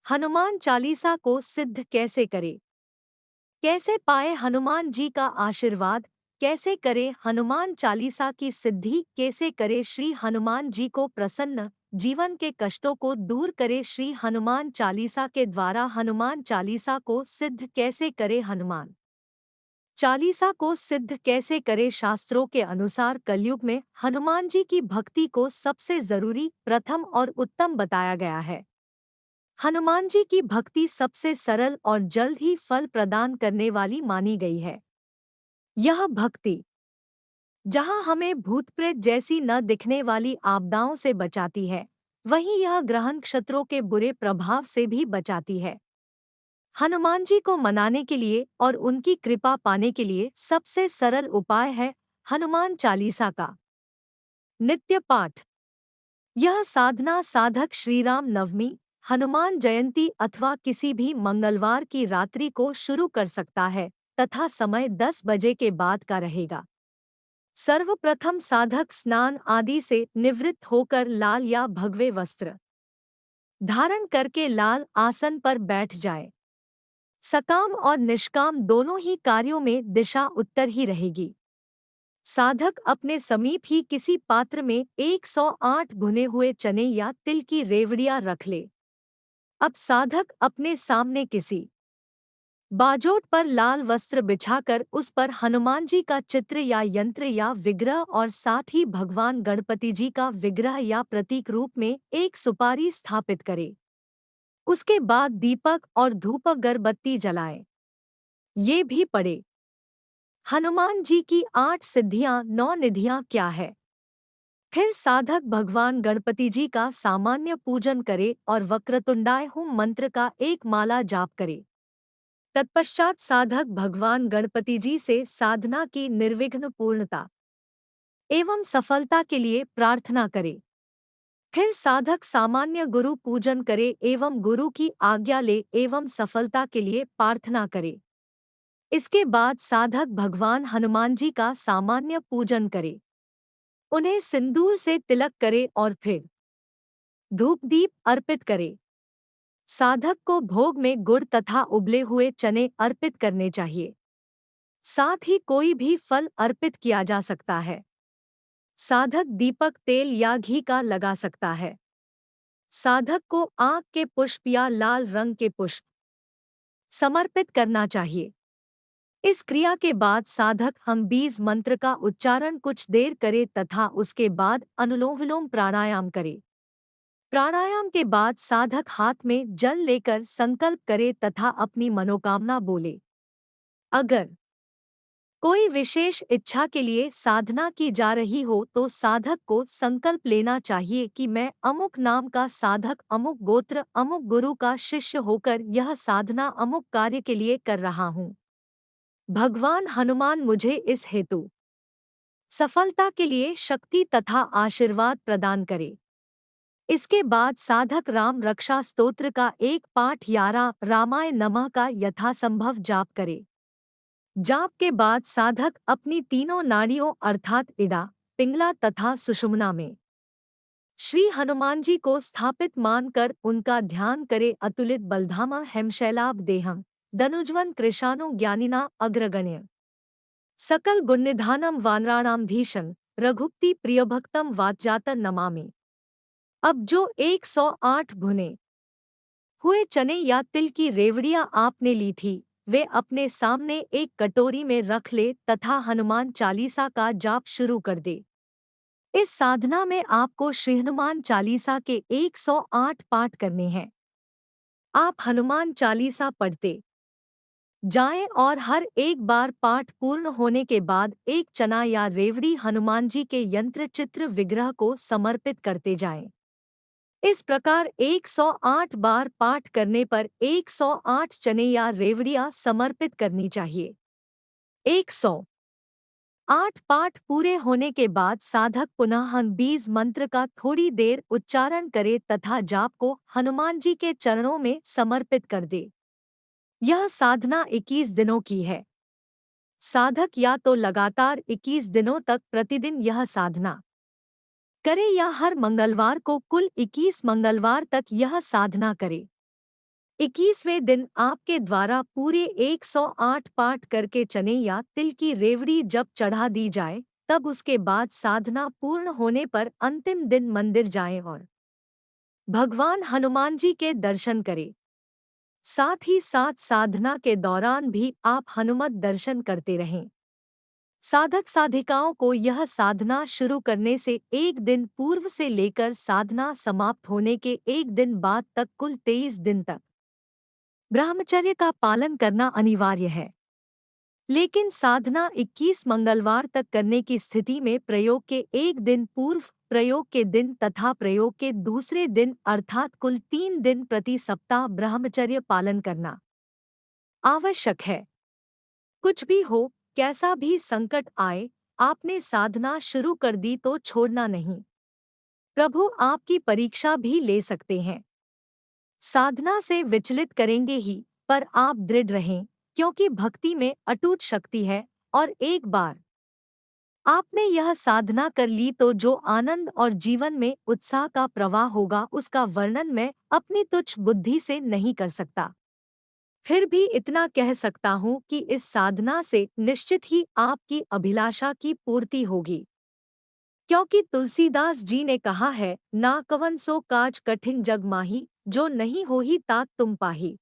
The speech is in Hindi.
हनुमान चालीसा को सिद्ध कैसे करें? कैसे पाए हनुमान जी का आशीर्वाद? कैसे करें हनुमान चालीसा की सिद्धि? कैसे करे श्री हनुमान जी को प्रसन्न? जीवन के कष्टों को दूर करे श्री हनुमान चालीसा के द्वारा। हनुमान चालीसा को सिद्ध कैसे करे हनुमान चालीसा को सिद्ध कैसे करे? शास्त्रों के अनुसार कलयुग में हनुमान जी की भक्ति को सबसे जरूरी, प्रथम और उत्तम बताया गया है। हनुमान जी की भक्ति सबसे सरल और जल्द ही फल प्रदान करने वाली मानी गई है। यह भक्ति जहां हमें भूत प्रेत जैसी न दिखने वाली आपदाओं से बचाती है, वहीं यह ग्रह नक्षत्रों के बुरे प्रभाव से भी बचाती है। हनुमान जी को मनाने के लिए और उनकी कृपा पाने के लिए सबसे सरल उपाय है हनुमान चालीसा का नित्य पाठ। यह साधना साधक श्रीराम नवमी, हनुमान जयंती अथवा किसी भी मंगलवार की रात्रि को शुरू कर सकता है तथा समय 10 बजे के बाद का रहेगा। सर्वप्रथम साधक स्नान आदि से निवृत्त होकर लाल या भगवे वस्त्र धारण करके लाल आसन पर बैठ जाए। सकाम और निष्काम दोनों ही कार्यों में दिशा उत्तर ही रहेगी। साधक अपने समीप ही किसी पात्र में 108 भुने हुए चने या तिल की रेवड़ियां रख ले। अब साधक अपने सामने किसी बाजोट पर लाल वस्त्र बिछाकर उस पर हनुमान जी का चित्र या यंत्र या विग्रह और साथ ही भगवान गणपति जी का विग्रह या प्रतीक रूप में एक सुपारी स्थापित करे। उसके बाद दीपक और धूप अगरबत्ती जलाए। ये भी पढ़े, हनुमान जी की 8 सिद्धियां 9 निधियां क्या है। फिर साधक भगवान गणपति जी का सामान्य पूजन करे और वक्रतुंडाय हुम मंत्र का एक माला जाप करे। तत्पश्चात साधक भगवान गणपति जी से साधना की निर्विघ्न पूर्णता एवं सफलता के लिए प्रार्थना करे। फिर साधक सामान्य गुरु पूजन करे एवं गुरु की आज्ञा ले एवं सफलता के लिए प्रार्थना करे। इसके बाद साधक भगवान हनुमान जी का सामान्य पूजन करे, उन्हें सिंदूर से तिलक करे और फिर धूप दीप अर्पित करे। साधक को भोग में गुड़ तथा उबले हुए चने अर्पित करने चाहिए। साथ ही कोई भी फल अर्पित किया जा सकता है। साधक दीपक तेल या घी का लगा सकता है। साधक को आँख के पुष्प या लाल रंग के पुष्प समर्पित करना चाहिए। इस क्रिया के बाद साधक हम बीज मंत्र का उच्चारण कुछ देर करे तथा उसके बाद अनुलोम विलोम प्राणायाम करे। प्राणायाम के बाद साधक हाथ में जल लेकर संकल्प करे तथा अपनी मनोकामना बोले। अगर कोई विशेष इच्छा के लिए साधना की जा रही हो तो साधक को संकल्प लेना चाहिए कि मैं अमुक नाम का साधक अमुक गोत्र अमुक गुरु का शिष्य होकर यह साधना अमुक कार्य के लिए कर रहा हूँ। भगवान हनुमान मुझे इस हेतु सफलता के लिए शक्ति तथा आशीर्वाद प्रदान करे। इसके बाद साधक राम रक्षा स्तोत्र का एक पाठ या रामाय नमः का यथासंभव जाप करे। जाप के बाद साधक अपनी तीनों नाड़ियों अर्थात इड़ा, पिंगला तथा सुषुम्ना में श्री हनुमान जी को स्थापित मानकर उनका ध्यान करे। अतुलित बलधामा हेमशैलाभ देहम धनुज्वन कृशानु ज्ञानिना अग्रगण्य सकल गुणनिधानम वानराणाम धीशन रघुपति प्रियभक्तम वातजातन नमामि। अब जो 108 भुने हुए चने या तिल की रेवड़ियां आपने ली थी, वे अपने सामने एक कटोरी में रख ले तथा हनुमान चालीसा का जाप शुरू कर दे। इस साधना में आपको श्री हनुमान चालीसा के 108 पाठ करने हैं। आप हनुमान चालीसा पढ़ते जाएं और हर एक बार पाठ पूर्ण होने के बाद एक चना या रेवड़ी हनुमान जी के यंत्र चित्र विग्रह को समर्पित करते जाएं। इस प्रकार 108 बार पाठ करने पर 108 चने या रेवड़ियां समर्पित करनी चाहिए। 108 पाठ पूरे होने के बाद साधक पुनः हम बीज मंत्र का थोड़ी देर उच्चारण करे तथा जाप को हनुमान जी के चरणों में समर्पित कर दे। यह साधना 21 दिनों की है। साधक या तो लगातार 21 दिनों तक प्रतिदिन यह साधना करे या हर मंगलवार को कुल 21 मंगलवार तक यह साधना करे। 21वें दिन आपके द्वारा पूरे 108 पाठ करके चने या तिल की रेवड़ी जब चढ़ा दी जाए, तब उसके बाद साधना पूर्ण होने पर अंतिम दिन मंदिर जाएं और भगवान हनुमान जी के दर्शन करें। साथ ही साथ साधना के दौरान भी आप हनुमत दर्शन करते रहें। साधक साधिकाओं को यह साधना शुरू करने से एक दिन पूर्व से लेकर साधना समाप्त होने के एक दिन बाद तक कुल 23 दिन तक ब्रह्मचर्य का पालन करना अनिवार्य है। लेकिन साधना 21 मंगलवार तक करने की स्थिति में प्रयोग के एक दिन पूर्व, प्रयोग के दिन तथा प्रयोग के दूसरे दिन अर्थात कुल 3 दिन प्रति सप्ताह ब्रह्मचर्य पालन करना आवश्यक है। कुछ भी हो, कैसा भी संकट आए, आपने साधना शुरू कर दी तो छोड़ना नहीं। प्रभु आपकी परीक्षा भी ले सकते हैं। साधना से विचलित करेंगे ही, पर आप दृढ़ रहें, क्योंकि भक्ति में अटूट शक्ति है। और एक बार आपने यह साधना कर ली तो जो आनंद और जीवन में उत्साह का प्रवाह होगा उसका वर्णन मैं अपनी तुच्छ बुद्धि से नहीं कर सकता। फिर भी इतना कह सकता हूँ कि इस साधना से निश्चित ही आपकी अभिलाषा की पूर्ति होगी। क्योंकि तुलसीदास जी ने कहा है, ना कवन सो काज कठिन जग माही, जो नहीं होही तात तुम पाही।